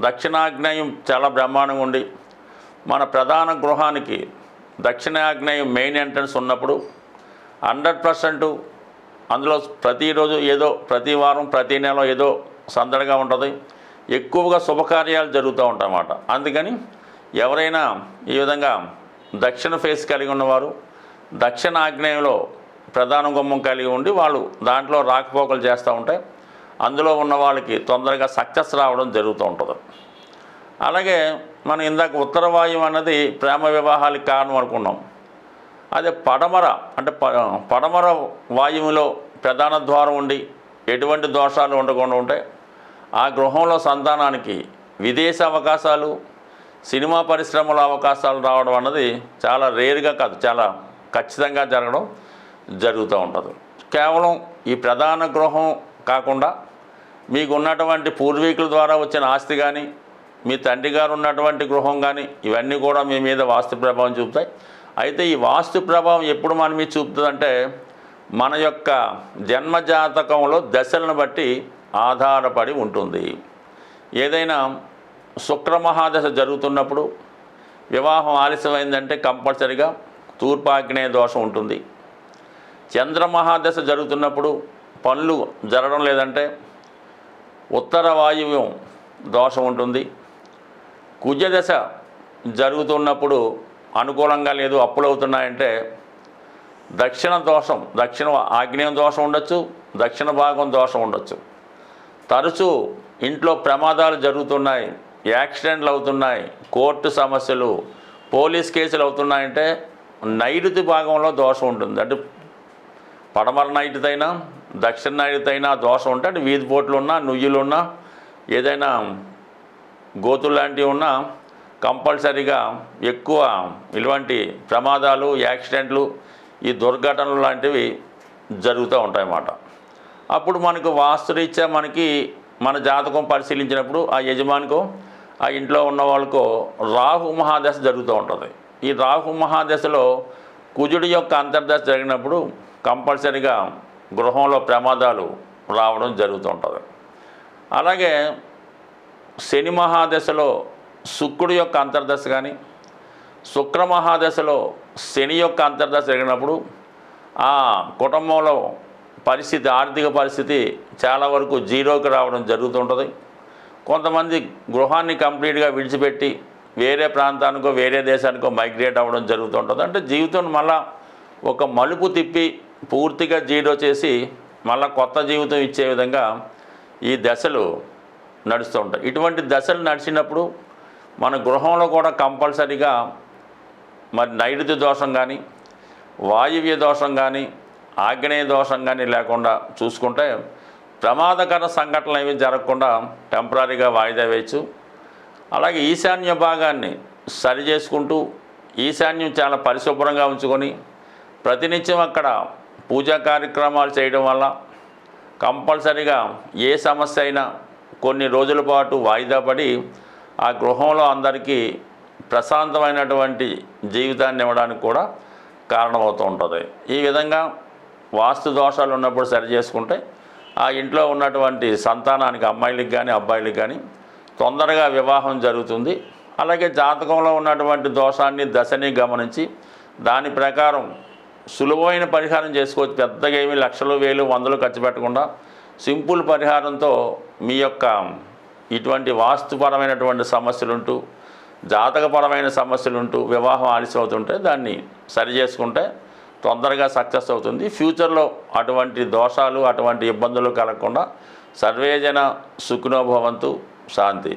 దక్షిణాగ్నేయం చాలా బ్రహ్మాండంగా ఉండి మన ప్రధాన గృహానికి దక్షిణాగ్నేయం మెయిన్ ఎంట్రన్స్ ఉన్నప్పుడు 100% అందులో ప్రతిరోజు ఏదో ప్రతి వారం ప్రతి నెల ఏదో సందడిగా ఉంటుంది, ఎక్కువగా శుభకార్యాలు జరుగుతూ ఉంటాయన్నమాట. అందుకని ఎవరైనా ఈ విధంగా దక్షిణ ఫేస్ కలిగి ఉన్నవారు దక్షిణ ఆగ్నేయంలో ప్రధాన గుమ్మం కలిగి ఉండి వాళ్ళు దాంట్లో రాకపోకలు చేస్తూ ఉంటే అందులో ఉన్న వాళ్ళకి తొందరగా సక్సెస్ రావడం జరుగుతూ ఉంటుంది. అలాగే మనం ఇందాక ఉత్తర వాయువు అన్నది ప్రేమ వివాహాలకు కారణం అనుకున్నాం. అదే పడమర అంటే పడమర వాయువులో ప్రధాన ద్వారం ఉండి ఎటువంటి దోషాలు ఉండకుండా ఉంటే ఆ గృహంలో సంతానానికి విదేశ అవకాశాలు, సినిమా పరిశ్రమల అవకాశాలు రావడం అన్నది చాలా రేరుగా కాదు, చాలా ఖచ్చితంగా జరగడం జరుగుతూ ఉంటుంది. కేవలం ఈ ప్రధాన గృహం కాకుండా మీకు ఉన్నటువంటి పూర్వీకుల ద్వారా వచ్చిన ఆస్తి కానీ, మీ తండ్రి గారు ఉన్నటువంటి గృహం కానీ, ఇవన్నీ కూడా మీ మీద వాస్తు ప్రభావం చూపుతాయి. అయితే ఈ వాస్తు ప్రభావం ఎప్పుడు మన మీద చూపుతుందంటే మన యొక్క జన్మజాతకంలో దశలను బట్టి ఆధారపడి ఉంటుంది. ఏదైనా శుక్రమహాదశ జరుగుతున్నప్పుడు వివాహం ఆలస్యమైందంటే కంపల్సరిగా తూర్పు ఆగ్నేయ దోషం ఉంటుంది. చంద్రమహాదశ జరుగుతున్నప్పుడు పనులు జరగడం లేదంటే ఉత్తర వాయువ్యం దోషం ఉంటుంది. కుజదశ జరుగుతున్నప్పుడు అనుకూలంగా లేదు, అప్పులు అవుతున్నాయంటే దక్షిణ దోషం, దక్షిణ ఆగ్నేయం దోషం ఉండొచ్చు, దక్షిణ భాగం దోషం ఉండొచ్చు. తరచూ ఇంట్లో ప్రమాదాలు జరుగుతున్నాయి, యాక్సిడెంట్లు అవుతున్నాయి, కోర్టు సమస్యలు, పోలీస్ కేసులు అవుతున్నాయంటే నైరుతి భాగంలో దోషం ఉంటుంది. అంటే పడమర నైరుతైనా దక్షిణ నైరుతైనా దోషం ఉంటే అంటే వీధి పోట్లు ఉన్నా, నుయ్యులు ఉన్నా, ఏదైనా గోతులు లాంటివి ఉన్నా కంపల్సరీగా ఎక్కువ ఇలాంటి ప్రమాదాలు, యాక్సిడెంట్లు, ఈ దుర్ఘటనలు లాంటివి జరుగుతూ ఉంటాయన్నమాట. అప్పుడు మనకు వాస్తురీత్యా మనకి మన జాతకం పరిశీలించినప్పుడు ఆ యజమానికో ఆ ఇంట్లో ఉన్న వాళ్ళకో రాహు మహాదశ జరుగుతూ ఉంటుంది. ఈ రాహు మహాదశలో కుజుడి యొక్క అంతర్దశ జరిగినప్పుడు కంపల్సరీగా గృహంలో ప్రమాదాలు రావడం జరుగుతూ ఉంటుంది. అలాగే శని మహాదశలో శుక్రుడి యొక్క అంతర్దశ కానీ, శుక్ర మహాదశలో శని యొక్క అంతర్దశ జరిగినప్పుడు ఆ కుటుంబంలో పరిస్థితి, ఆర్థిక పరిస్థితి చాలా వరకు జీరోకి రావడం జరుగుతుంటుంది. కొంతమంది గృహాన్ని కంప్లీట్గా విడిచిపెట్టి వేరే ప్రాంతానికో వేరే దేశానికో మైగ్రేట్ అవ్వడం జరుగుతుంటుంది. అంటే జీవితం మళ్ళా ఒక మలుపు తిప్పి పూర్తిగా జీరో చేసి మళ్ళీ కొత్త జీవితం ఇచ్చే విధంగా ఈ దశలు నడుస్తూ ఉంటాయి. ఇటువంటి దశలు నడిచినప్పుడు మన గృహంలో కూడా కంపల్సరీగా మరి నైరుతి దోషం కానీ, వాయువ్య దోషం కానీ, ఆగ్నేయ దోషం కానీ లేకుండా చూసుకుంటే ప్రమాదకర సంఘటనలు ఏమీ జరగకుండా టెంపరీగా వాయిదా వేయచ్చు. అలాగే ఈశాన్య భాగాన్ని సరి చేసుకుంటూ ఈశాన్యం చాలా పరిశుభ్రంగా ఉంచుకొని ప్రతినిత్యం అక్కడ పూజా కార్యక్రమాలు చేయడం వల్ల కంపల్సరీగా ఏ సమస్య అయినా కొన్ని రోజుల పాటు వాయిదా పడి ఆ గృహంలో అందరికీ ప్రశాంతమైనటువంటి జీవితాన్ని ఇవ్వడానికి కూడా కారణమవుతూ ఉంటుంది. ఈ విధంగా వాస్తు దోషాలు ఉన్నప్పుడు సరి చేసుకుంటే ఆ ఇంట్లో ఉన్నటువంటి సంతానానికి, అమ్మాయిలకి కానీ అబ్బాయిలకి కానీ తొందరగా వివాహం జరుగుతుంది. అలాగే జాతకంలో ఉన్నటువంటి దోషాన్ని, దశని గమనించి దాని ప్రకారం సులువైన పరిహారం చేసుకోవచ్చు. పెద్దగా ఏమీ లక్షలు, వేలు, వందలు ఖర్చు పెట్టకుండా సింపుల్ పరిహారంతో మీ యొక్క ఇటువంటి వాస్తుపరమైనటువంటి సమస్యలుంటూ, జాతకపరమైన సమస్యలుంటూ వివాహం ఆలస్యం అవుతుంటే దాన్ని సరి చేసుకుంటే తొందరగా సక్సెస్ అవుతుంది. ఫ్యూచర్లో అటువంటి దోషాలు, అటువంటి ఇబ్బందులు కలగకుండా సర్వేజన సుఖినో భవంతు. శాంతి.